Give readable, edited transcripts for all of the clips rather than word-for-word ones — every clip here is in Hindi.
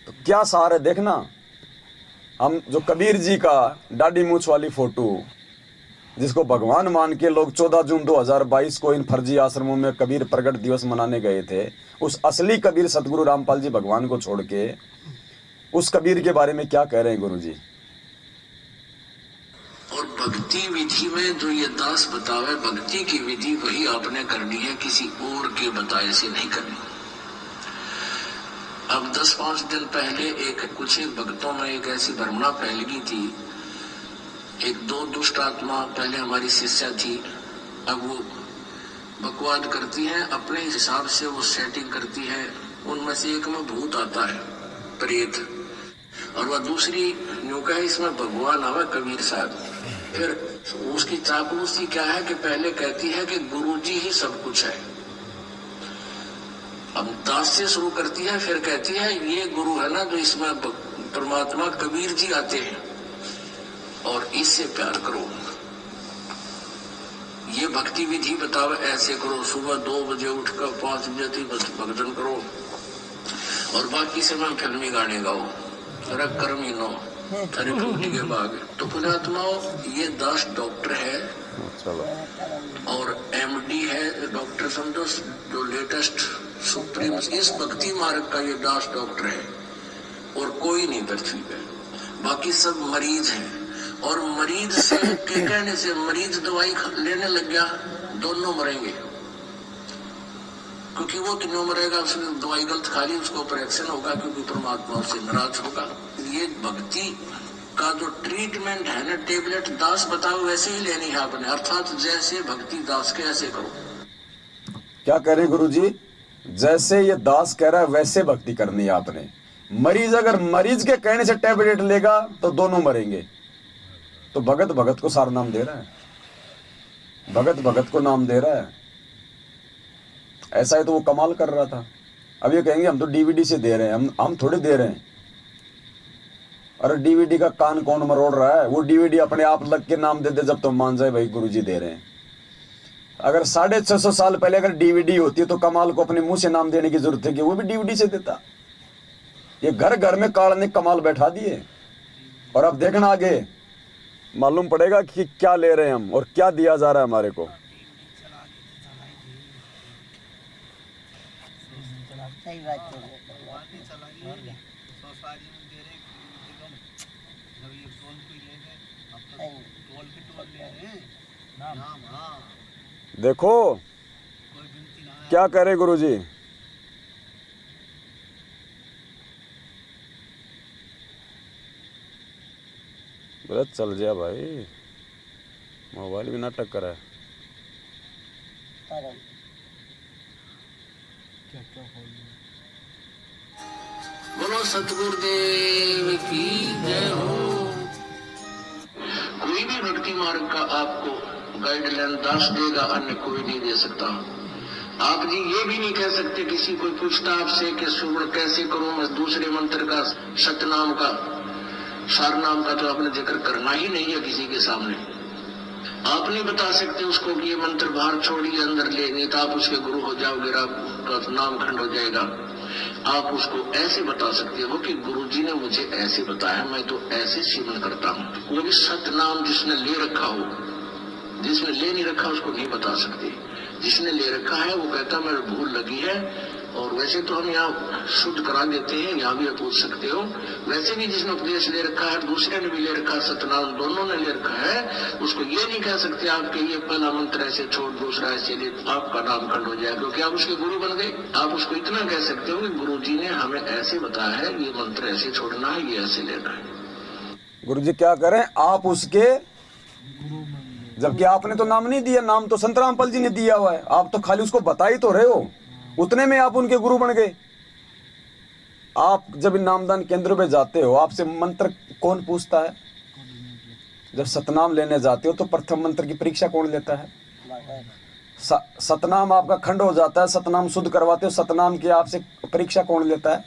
तो क्या सार है देखना। हम जो कबीर जी का दाढ़ी मूछ वाली फोटो, जिसको भगवान मान के लोग 14 जून 2022 को इन फर्जी आश्रमों में कबीर प्रगट दिवस मनाने गए थे, उस असली कबीर सतगुरु रामपाल जी भगवान को छोड़ के उस कबीर के बारे में क्या कह रहे हैं गुरु जी? और भक्ति विधि में जो ये दास बतावे, भक्ति की विधि वही आपने करनी है, किसी और के बताए से नहीं करनी। अब 10-5 दिन पहले कुछ भक्तों में एक ऐसी भ्रमणा फैल गई थी। एक दो दुष्ट आत्मा पहले हमारी शिष्या थी, अब वो बकवाद करती हैं, अपने हिसाब से वो सेटिंग करती है। उनमें से एक में भूत आता है, प्रेत, और वह दूसरी यूं कहे इसमें भगवान आवे कबीर साहब। फिर उसकी चापलूसी क्या है कि पहले कहती है कि गुरुजी ही सब कुछ है, अब दास से शुरू करती है, फिर कहती है ये गुरु है ना जो इसमें परमात्मा कबीर जी आते हैं और इससे प्यार करो। ये भक्ति विधि बताओ, ऐसे करो, सुबह 2 बजे उठकर 5 बजे तक भजन करो और बाकी समय फिल्मी गाने गाओ, कर्मी नो थरे फूटी के बाग। तो पुण्यात्माओं, ये दास डॉक्टर है और एमडी है, डॉक्टर समझो जो लेटेस्ट सुप्रीम इस भक्ति मार्ग का ये दास डॉक्टर है और कोई नहीं पृथ्वी पे, बाकी सब मरीज हैं। और मरीज से के कहने से मरीज दवाई लेने लग गया, दोनों मरेंगे, क्योंकि वो क्यों मरेगा, उसने दवाई गलत खा ली, उसको ऑपरेशन होगा क्योंकि परमात्मा उससे नाराज होगा। ये भक्ति का जो ट्रीटमेंट है ना, टेबलेट दास बताओ वैसे ही लेनी है आपने, अर्थात जैसे भक्ति दास के ऐसे करो। क्या कह रहे हैं गुरु जी? जैसे ये दास कह रहा है वैसे भक्ति करनी है आपने। मरीज अगर मरीज के कहने से टेबलेट लेगा तो दोनों मरेंगे। तो भगत भगत को सारा नाम दे रहा है, भगत भगत को नाम दे रहा है। ऐसा है तो वो कमाल कर रहा था। अब ये कहेंगे हम तो डीवीडी से दे रहे हैं, हम थोड़े दे रहे हैं। अरे डीवीडी का कान कौन मरोड़ रहा है? वो डीवीडी अपने आप लग के नाम दे दे जब तो मान जाए भाई गुरुजी दे रहे हैं। अगर 650 साल पहले अगर डीवीडी होती तो कमाल को अपने मुंह से नाम देने की जरूरत है कि वो भी डीवीडी से देता। ये घर घर में काल ने कमाल बैठा दिए। और अब देखना आगे मालूम पड़ेगा कि क्या ले रहे हैं हम और क्या दिया जा रहा है हमारे को। सही बात है। देखो क्या करे गुरुजी। गलत चल गया भाई, मोबाइल भी नाटक करा है। बोलो सतगुरुदेव की जय हो। कोई भी भक्ति मार्ग का आपको गाइडलाइन दास देगा, अन्य कोई नहीं दे सकता। आप जी ये भी नहीं कह सकते, किसी कोई पूछता आपसे कि सुवर्ण कैसे करूं मैं, दूसरे मंत्र का सतनाम का सार नाम का तो आपने जिक्र करना ही नहीं है किसी के सामने। आप नहीं बता सकते उसको कि ये मंत्र बाहर छोड़िए अंदर ले, नहीं तो आप उसके गुरु हो जाओगे, आपका नाम खंड हो जाएगा। आप उसको ऐसे बता सकते हो कि गुरुजी ने मुझे ऐसे बताया, मैं तो ऐसे सेवन करता हूँ। वो भी सतनाम जिसने ले रखा हो, जिसने ले नहीं रखा उसको नहीं बता सकते। जिसने ले रखा है वो कहता मेरे भूल लगी है। और वैसे तो हम यहाँ शुद्ध करा देते हैं, यहाँ भी आप पूछ सकते हो। वैसे भी जिसने उपदेश ले रखा है, दूसरे ने भी ले रखा है, सतनाम दोनों ने ले रखा है, उसको ये नहीं कह सकते आपके ये पहला मंत्र ऐसे छोड़ दूसरा ऐसे ले, आपका नाम खंड हो जाए, क्योंकि आप उसके गुरु बन गए। आप उसको इतना कह सकते हो कि गुरु जी ने हमें ऐसे बताया है, ये मंत्र ऐसे छोड़ना है, ये ऐसे लेना है। गुरु जी क्या करें, आप उसके, जबकि आपने तो नाम नहीं दिया, नाम तो संत रामपाल जी ने दिया हुआ है। आप तो खाली उसको बता ही तो रहे हो, उतने में आप उनके गुरु बन गए। आप जब इन नामदान केंद्रों पे जाते हो, आपसे मंत्र कौन पूछता है? जब सतनाम लेने जाते हो तो प्रथम मंत्र की परीक्षा कौन लेता है? सतनाम आपका खंड हो जाता है, सतनाम शुद्ध करवाते हो, सतनाम की आपसे परीक्षा कौन लेता है?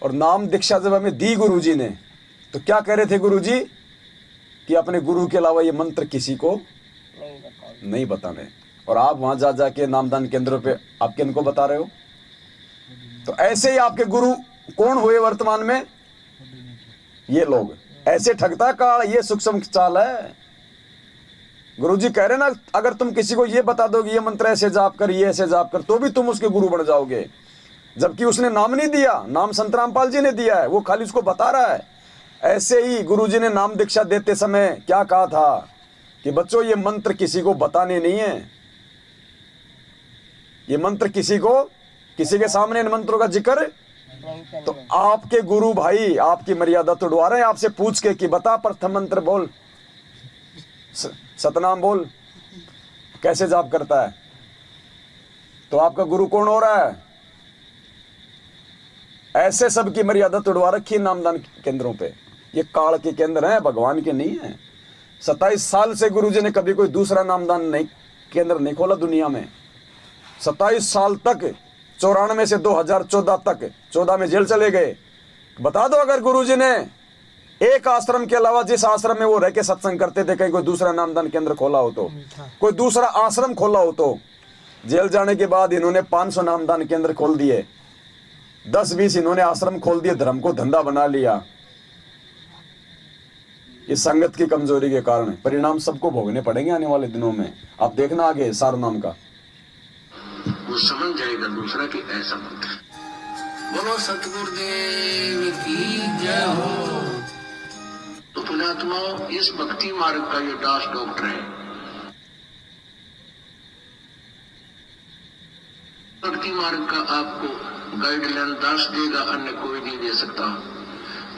और नाम दीक्षा जब हमें दी गुरुजी ने, तो क्या कह रहे थे गुरुजी कि अपने गुरु के अलावा ये मंत्र किसी को नहीं बताने। और आप वहां जा जाके नामदान केंद्रों पे आप किनको बता रहे हो? तो ऐसे ही आपके गुरु कौन हुए वर्तमान में? ये लोग। ऐसे ठगता काल, ये सूक्ष्म चाल है। गुरुजी कह रहे ना, अगर तुम किसी को ये बता दोगे ये मंत्र ऐसे जाप कर, ये ऐसे जाप कर, तो भी तुम उसके गुरु बन जाओगे, जबकि उसने नाम नहीं दिया, नाम संत रामपाल जी ने दिया है, वो खाली उसको बता रहा है। ऐसे ही गुरुजी ने नाम दीक्षा देते समय क्या कहा था कि बच्चों ये मंत्र किसी को बताने नहीं है, ये मंत्र किसी के सामने इन मंत्रों का जिक्र। तो आपके गुरु भाई आपकी मर्यादा तोड़वा रहे हैं आपसे पूछ के कि बता प्रथम मंत्र बोल, सतनाम बोल, कैसे जाप करता है। तो आपका गुरु कौन हो रहा है? ऐसे सबकी मर्यादा तोड़वा रखी है नामदान केंद्रों पे। ये काल के केंद्र हैं, भगवान के नहीं है। 27 साल से गुरुजी ने कभी कोई दूसरा नामदान नहीं केंद्र नहीं खोला दुनिया में। 27 साल तक, 94 से 2014 तक, 14 में जेल चले गए। बता दो अगर गुरुजी ने एक आश्रम के अलावा जिस आश्रम में वो रह के सत्संग करते थे कहीं कोई दूसरा नामदान केंद्र खोला हो तो, कोई दूसरा आश्रम खोला हो तो। जेल जाने के बाद इन्होंने 500 नामदान केंद्र खोल दिए, 10-20 इन्होंने आश्रम खोल दिए, धर्म को धंधा बना लिया। इस संगत की कमजोरी के कारण परिणाम सबको भोगने पड़ेंगे आने वाले दिनों में। आप देखना आगे सार नाम का। वो समझ जाएगा दूसरा कि ऐसा मंत्र। बोलो सतगुरुदेव की जय हो। तो पुण्यात्माओं, इस भक्ति मार्ग का ये दास डॉक्टर है। भक्ति मार्ग का आपको गाइडलाइन दास देगा, अन्य कोई नहीं दे सकता।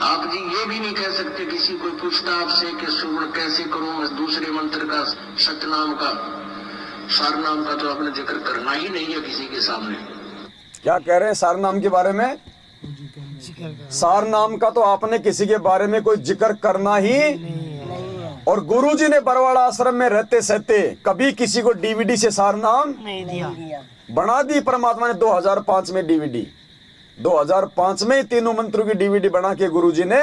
आप जी ये भी नहीं कह सकते, किसी कोई पूछता आपसे कि सुवर्ण कैसे करूं मैं दूसरे मंत्र का, सतनाम का, सारनाम का, तो आपने जिक्र करना ही नहीं है किसी के सामने। क्या कह रहे हैं सारनाम के बारे में? सारनाम का तो आपने किसी के बारे में कोई जिक्र करना ही नहीं। और गुरुजी ने बरवाड़ा आश्रम में रहते सहते कभी किसी को डीवीडी से सारनाम नहीं दिया। बना दी परमात्मा ने 2005 में डीवीडी। 2005 में तीनों मंत्रों की डीवीडी बना के गुरुजी ने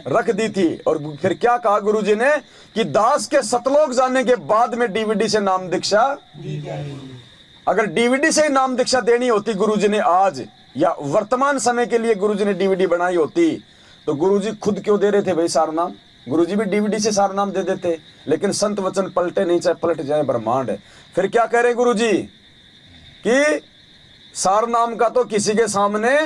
रख दी थी। और फिर क्या कहा गुरुजी ने कि दास के सतलोक जाने के बाद में डीवीडी से नाम दीक्षा दी जाएगी। अगर डीवीडी से ही नाम दीक्षा देनी होती गुरुजी ने आज, या वर्तमान समय के लिए गुरुजी ने डीवीडी बनाई होती, तो गुरुजी खुद क्यों दे रहे थे भाई सारनाम? गुरुजी भी डीवीडी से सारनाम दे देते, लेकिन संत वचन पलटे नहीं, चाहे पलट जाए ब्रह्मांड। फिर क्या कह रहे गुरुजी कि सारनाम का तो किसी के सामने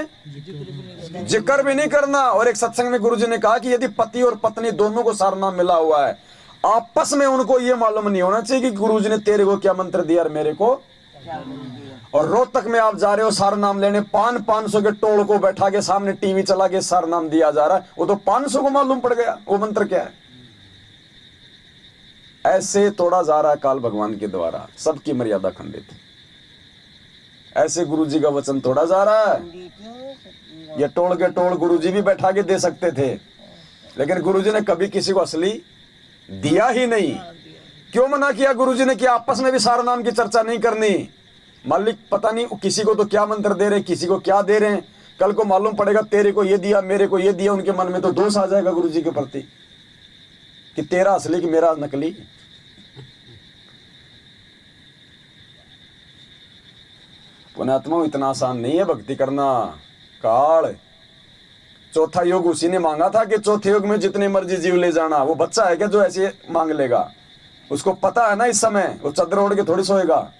जिक्र भी नहीं करना। और एक सत्संग में गुरुजी ने कहा कि यदि पति और पत्नी दोनों को सारनाम मिला हुआ है, आपस में उनको ये मालूम नहीं होना चाहिए कि गुरुजी ने तेरे को क्या मंत्र दिया और मेरे को। और रोहतक में आप जा रहे हो सारनाम लेने, 500 के टोल को बैठा के सामने टीवी चला के सारनाम दिया जा रहा है, वो तो 500 को मालूम पड़ गया वो मंत्र क्या है। ऐसे तोड़ा जा रहा है काल भगवान के द्वारा, सबकी मर्यादा खंडित। ऐसे गुरुजी का वचन तोड़ा जा रहा है। ये टोल के टोल गुरुजी भी बैठा के दे सकते थे, लेकिन गुरुजी ने कभी किसी को असली दिया ही नहीं। क्यों मना किया गुरुजी ने कि आपस में भी सारनाम की चर्चा नहीं करनी? मालिक पता नहीं किसी को तो क्या मंत्र दे रहे हैं, किसी को क्या दे रहे हैं। कल को मालूम पड़ेगा तेरे को ये दिया, मेरे को ये दिया, उनके मन में तो दोष आ जाएगा गुरुजी के प्रति कि तेरा असली कि मेरा नकली। पुण्यात्मा इतना आसान नहीं है भक्ति करना। काल चौथा योग उसी ने मांगा था कि चौथे योग में जितने मर्जी जीव ले जाना। वो बच्चा है क्या जो ऐसे मांग लेगा? उसको पता है ना इस समय वो चादर ओढ़ के थोड़ी सोएगा।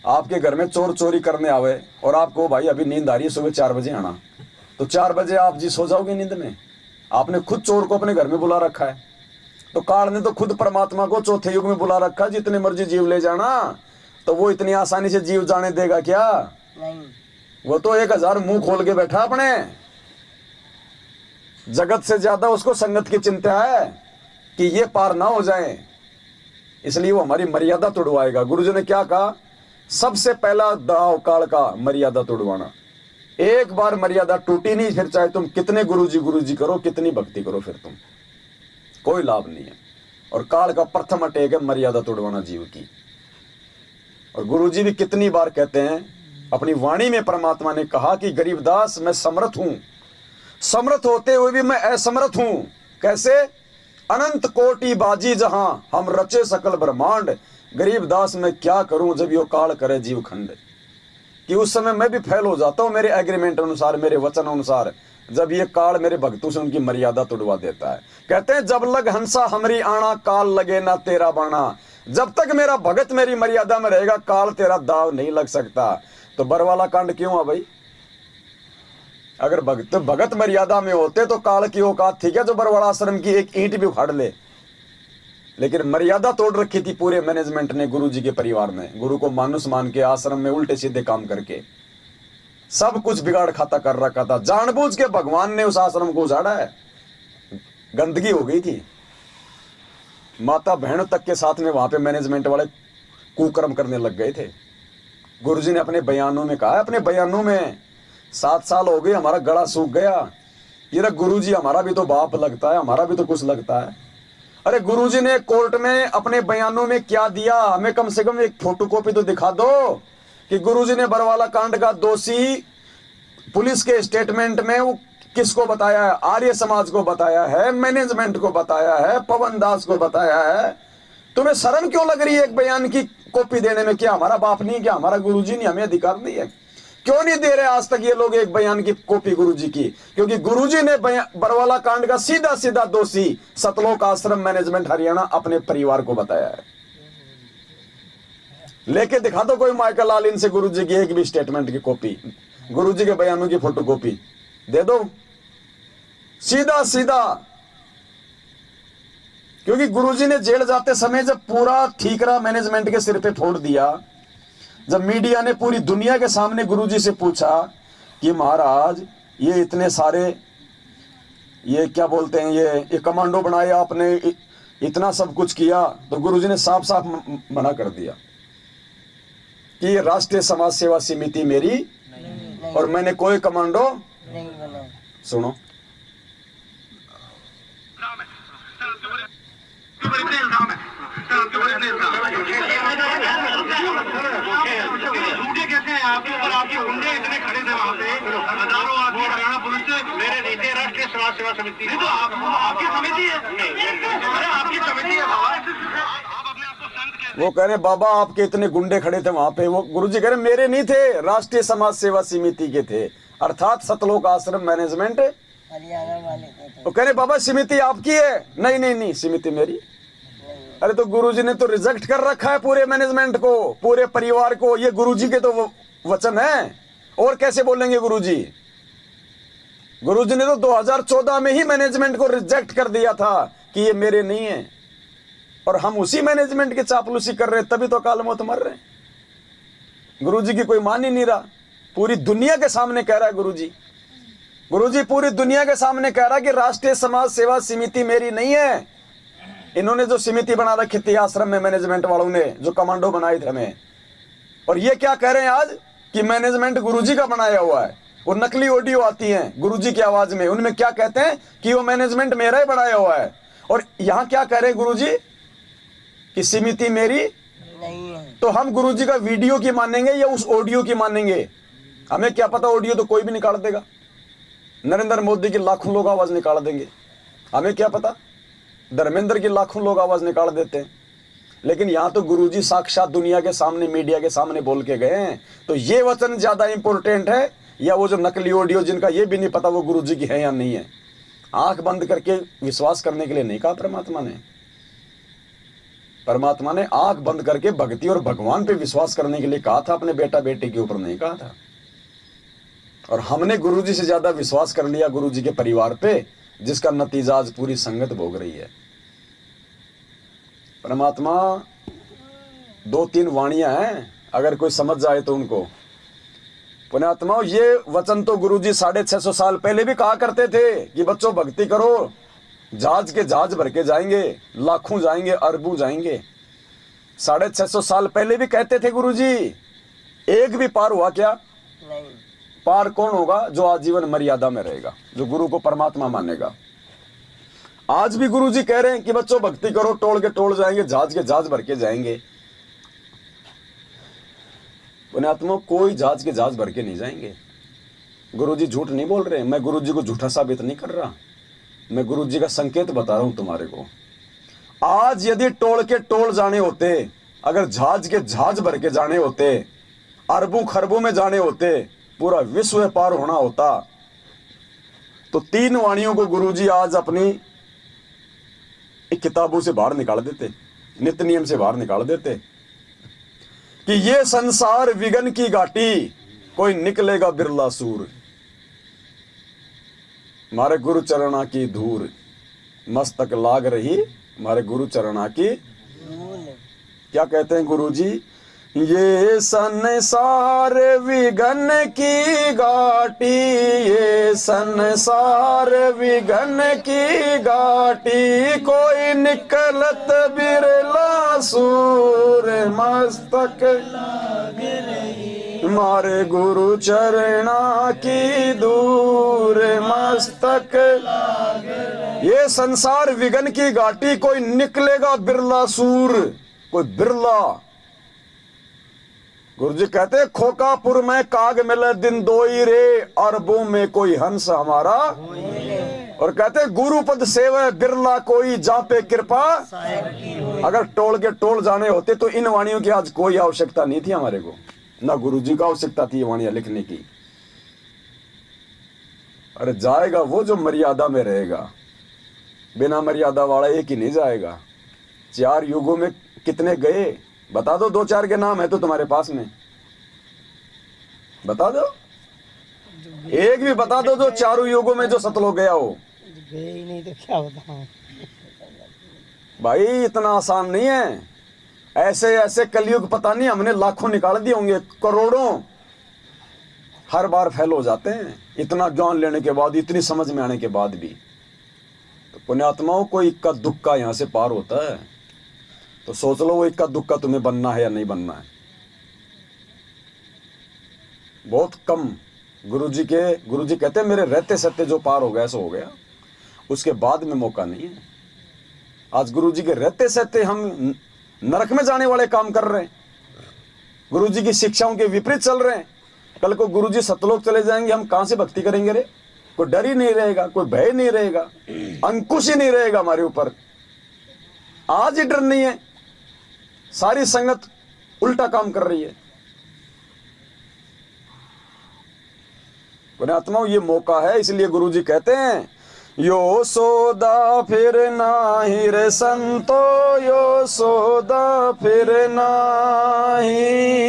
आपके घर में चोर चोरी करने आवे और आपको भाई अभी नींद आ रही है, सुबह 4 बजे आना, तो 4 बजे आप जी सो जाओगे नींद में? आपने खुद चोर को अपने घर में बुला रखा है। तो काल ने तो खुद परमात्मा को चौथे युग में बुला रखा, जितने मर्जी जीव ले जाना। तो वो इतनी आसानी से जीव जाने देगा क्या? नहीं। वो तो 1000 मुंह खोल के बैठा अपने। जगत से ज्यादा उसको संगत की चिंता है कि ये पार ना हो जाए, इसलिए वो हमारी मर्यादा तोड़वाएगा। गुरुजी ने क्या कहा? सबसे पहला दाव काल का मर्यादा तोड़वाना। एक बार मर्यादा टूटी नहीं, फिर चाहे तुम कितने गुरुजी करो, कितनी भक्ति करो, फिर तुम कोई लाभ नहीं है। और काल का प्रथम अटैक है मर्यादा तोड़वाना जीव की। और गुरुजी भी कितनी बार कहते हैं अपनी वाणी में, परमात्मा ने कहा कि गरीबदास मैं समर्थ हूं, समर्थ होते हुए भी मैं असमर्थ हूं। कैसे? अनंत कोटि बाजी जहां हम रचे सकल ब्रह्मांड, गरीबदास मैं क्या करूं जब यो काल करे जीव खंड। कि उस समय मैं भी फेल हो जाता हूं मेरे एग्रीमेंट अनुसार, मेरे वचन अनुसार, जब ये काल मेरे भक्तों से उनकी मर्यादा तोड़वा देता है। कहते हैं जब लग हंसा हमरी आना, काल लगे ना तेरा बाणा। जब तक मेरा भगत मेरी मर्यादा में रहेगा, काल तेरा दाव नहीं लग सकता। तो बरवाला कांड क्यों है भाई? अगर भगत मर्यादा में होते तो काल की औकात थी क्या जो बरवाला आश्रम की एक ईंट भी उखाड़ ले? लेकिन मर्यादा तोड़ रखी थी पूरे मैनेजमेंट ने, गुरु जी के परिवार ने, गुरु को मानुस मान के आश्रम में उल्टे सीधे काम करके सब कुछ बिगाड़ खाता कर रखा था। जानबूझ के भगवान ने उस आश्रम को उजाड़ा है, गंदगी हो गई थी। माता बहनों तक के साथ में वहां पे मैनेजमेंट वाले कुकर्म करने लग गए थे। गुरुजी ने अपने बयानों में कहा, अपने बयानों में 7 साल हो गए हमारा गला सूख गया, ये गुरुजी हमारा भी तो बाप लगता है, हमारा भी तो कुछ लगता है। अरे गुरुजी ने कोर्ट में अपने बयानों में क्या दिया, हमें कम से कम एक फोटोकॉपी तो दिखा दो कि गुरुजी ने बरवाला कांड का दोषी पुलिस के स्टेटमेंट में वो किसको बताया है? आर्य समाज को बताया है, मैनेजमेंट को बताया है, पवन दास को बताया है। तुम्हें शर्म क्यों लग रही है एक बयान की कॉपी देने में? क्या हमारा बाप नहीं, क्या हमारा गुरुजी नहीं हमें अधिकार नहीं है? क्यों नहीं दे रहे आज तक ये लोग एक बयान की कॉपी गुरुजी की? क्योंकि गुरुजी ने बरवाला कांड का सीधा सीधा दोषी सतलोक आश्रम मैनेजमेंट हरियाणा अपने परिवार को बताया है। लेके दिखा दो कोई माइकल लाल इनसे गुरुजी की एक भी स्टेटमेंट की कॉपी, गुरुजी के बयानों की फोटोकॉपी दे दो सीधा सीधा। क्योंकि गुरुजी ने जेल जाते समय जब पूरा ठीकरा मैनेजमेंट के सिर पे फोड़ दिया, जब मीडिया ने पूरी दुनिया के सामने गुरुजी से पूछा कि महाराज ये इतने सारे ये क्या बोलते हैं ये कमांडो बनाए आपने, इतना सब कुछ किया, तो गुरुजी ने साफ साफ मना कर दिया कि ये राष्ट्रीय समाज सेवा समिति मेरी और मैंने कोई कमांडो नहीं बना। सुनो कैसे हैं आपके ऊपर? आपके गुंडे इतने खड़े थे वहाँ पे, हजारों आदमी हरियाणा पुलिस से मेरे नीचे राष्ट्रीय समाज सेवा समिति। तो आपकी समिति है? नहीं, आपकी समिति है बाबा। आप अपने आप को संत कहते हैं। वो कह रहे बाबा आपके इतने गुंडे खड़े थे वहां पे, वो गुरुजी कह रहे मेरे नहीं थे, राष्ट्रीय समाज सेवा समिति के थे, अर्थात सतलोक आश्रम मैनेजमेंट हरियाणा वाले को तो वो कह रहे बाबा समिति आपकी है? नहीं नहीं नहीं, समिति मेरी। अरे तो गुरुजी ने तो रिजेक्ट कर रखा है पूरे मैनेजमेंट को, पूरे परिवार को। ये गुरुजी के तो वचन है, और कैसे बोलेंगे गुरुजी? गुरुजी ने तो 2014 में ही मैनेजमेंट को रिजेक्ट कर दिया था कि ये मेरे नहीं है, और हम उसी मैनेजमेंट की चापलूसी कर रहे, तभी तो काल मौत मर रहे। गुरुजी की कोई मान ही नहीं रहा, पूरी दुनिया के सामने कह रहा है गुरुजी। गुरुजी पूरी दुनिया के सामने कह रहा है कि राष्ट्रीय समाज सेवा समिति मेरी नहीं है। इन्होंने जो समिति बना रखी थी आश्रम में मैनेजमेंट वालों ने, जो कमांडो बनाए थे हमें, और ये क्या कह रहे हैं आज कि मैनेजमेंट गुरुजी का बनाया हुआ है। वो नकली ऑडियो आती हैं गुरुजी की आवाज में, उनमें क्या कहते हैं कि वो मैनेजमेंट मेरा ही बनाया हुआ है। और यहां क्या कह रहे हैं गुरुजी कि समिति मेरी नहीं है। तो हम गुरुजी का वीडियो की मानेंगे या उस ऑडियो की मानेंगे? हमें क्या पता, ऑडियो तो कोई भी निकाल देगा, नरेंद्र मोदी की लाखों लोग आवाज निकाल देंगे, हमें क्या पता, धर्मेंद्र की लाखों लोग आवाज निकाल देते हैं। लेकिन यहां तो गुरुजी साक्षात दुनिया के सामने, मीडिया के सामने बोल के गए हैं। तो ये वचन ज्यादा इंपॉर्टेंट है या वो जो नकली ऑडियो जिनका ये भी नहीं पता वो गुरुजी की है या नहीं है? आंख बंद करके विश्वास करने के लिए नहीं कहा परमात्मा ने। परमात्मा ने आंख बंद करके भक्ति और भगवान पे विश्वास करने के लिए कहा था, अपने बेटा बेटे के ऊपर नहीं कहा था। और हमने गुरुजी से ज्यादा विश्वास कर लिया गुरुजी के परिवार पे, जिसका नतीजा आज पूरी संगत भोग रही है। परमात्मा 2-3 वाणियां हैं, अगर कोई समझ जाए तो उनको। पुण्यात्मा, ये वचन तो गुरुजी 650 साल पहले भी कहा करते थे कि बच्चों भक्ति करो, जहाज के जहाज भर के जाएंगे, लाखों जाएंगे, अरबों जाएंगे। 650 साल पहले भी कहते थे गुरुजी। एक भी पार हुआ क्या? नहीं। पार कौन होगा? जो आजीवन मर्यादा में रहेगा, जो गुरु को परमात्मा मानेगा। आज भी गुरुजी कह रहे हैं कि बच्चों भक्ति करो, टोल के टोल जाएंगे, जहाज के जहाज भर के जाएंगे। पुण्यात्मा, कोई जहाज के जहाज भर के नहीं जाएंगे। गुरुजी झूठ नहीं बोल रहे, मैं गुरुजी को झूठा साबित नहीं कर रहा, मैं गुरुजी का संकेत बता रहा हूं तुम्हारे को। आज यदि टोल के टोल जाने होते, अगर जहाज के जहाज भर के जाने होते, अरबों खरबों में जाने होते, पूरा विश्व पार होना होता, तो 3 वाणियों को गुरुजी आज अपनी किताबों से बाहर निकाल देते, नित्य नियम से बाहर निकाल देते कि ये संसार विघन की घाटी, कोई निकलेगा बिरला सूर। मारे गुरु चरणा की धूर मस्तक लाग रही, मारे गुरु चरणा की। क्या कहते हैं गुरुजी? ये संसार विघन की घाटी, ये संसार विघन की घाटी, कोई निकलत बिरला सूर मस्तक मारे गुरु चरणा की दूर मस्तक। ये संसार विघन की घाटी, कोई निकलेगा बिरला सूर, कोई बिरला। गुरुजी कहते खोकापुर में काग मिले दिन दोई रे, अरबों में कोई हंस हमारा। और कहते गुरु पद सेवा बिरला कोई, जहां पे कृपा। अगर टोल के टोल जाने होते तो इन वाणियों की आज कोई आवश्यकता नहीं थी हमारे को, ना गुरुजी का आवश्यकता थी ये वाणियां लिखने की। अरे जाएगा वो जो मर्यादा में रहेगा, बिना मर्यादा वाला एक ही नहीं जाएगा। 4 युगों में कितने गए बता दो, 2-4 के नाम है तो तुम्हारे पास में बता दो, एक भी बता दो जो 4 युगों में जो सतलोक गया हो। गए ही नहीं तो क्या बताऊं भाई, इतना आसान नहीं है। ऐसे ऐसे कलयुग पता नहीं हमने लाखों निकाल दिए होंगे, करोड़ों हर बार फेल हो जाते हैं, इतना ज्ञान लेने के बाद, इतनी समझ में आने के बाद भी। तो पुण्यात्माओं को इक्का दुक्का यहां से पार होता है, तो सोच लो वो इक्का दुक्का तुम्हें बनना है या नहीं बनना है। बहुत कम गुरुजी कहते हैं मेरे रहते सत्य जो पार हो गया सो हो गया, उसके बाद में मौका नहीं है। आज गुरुजी के रहते सत्य हम नरक में जाने वाले काम कर रहे हैं, गुरुजी की शिक्षाओं के विपरीत चल रहे हैं। कल को गुरुजी सतलोक चले जाएंगे, हम कहां से भक्ति करेंगे रे? कोई डर ही नहीं रहेगा, कोई भय नहीं रहेगा, अंकुश ही नहीं रहेगा हमारे ऊपर। आज ही डर नहीं है, सारी संगत उल्टा काम कर रही है। पुण्यात्माओं ये मौका है, इसलिए गुरुजी कहते हैं यो सोदा फिर नाही रे संतो, यो सोदा फिर नाही।